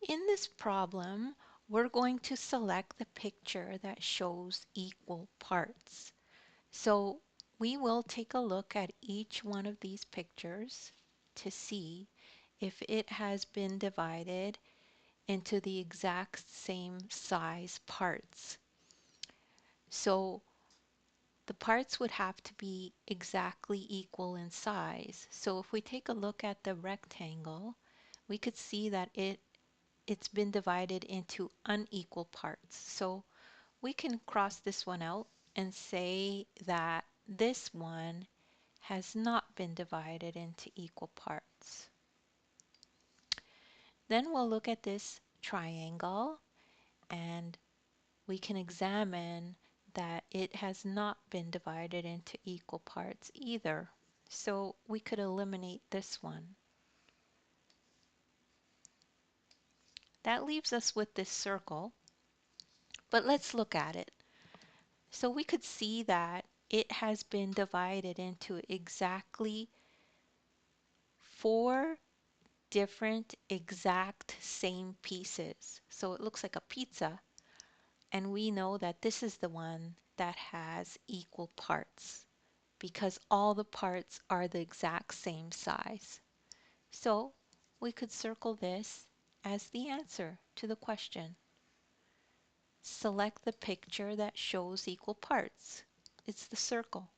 In this problem, we're going to select the picture that shows equal parts. So we will take a look at each one of these pictures to see if it has been divided into the exact same size parts. So the parts would have to be exactly equal in size. So if we take a look at the rectangle, we could see that it's been divided into unequal parts. So we can cross this one out and say that this one has not been divided into equal parts. Then we'll look at this triangle and we can examine that it has not been divided into equal parts either. So we could eliminate this one. That leaves us with this circle, but let's look at it. So we could see that it has been divided into exactly 4 different exact same pieces. So it looks like a pizza, and we know that this is the one that has equal parts because all the parts are the exact same size. So we could circle this as the answer to the question. Select the picture that shows equal parts. It's the circle.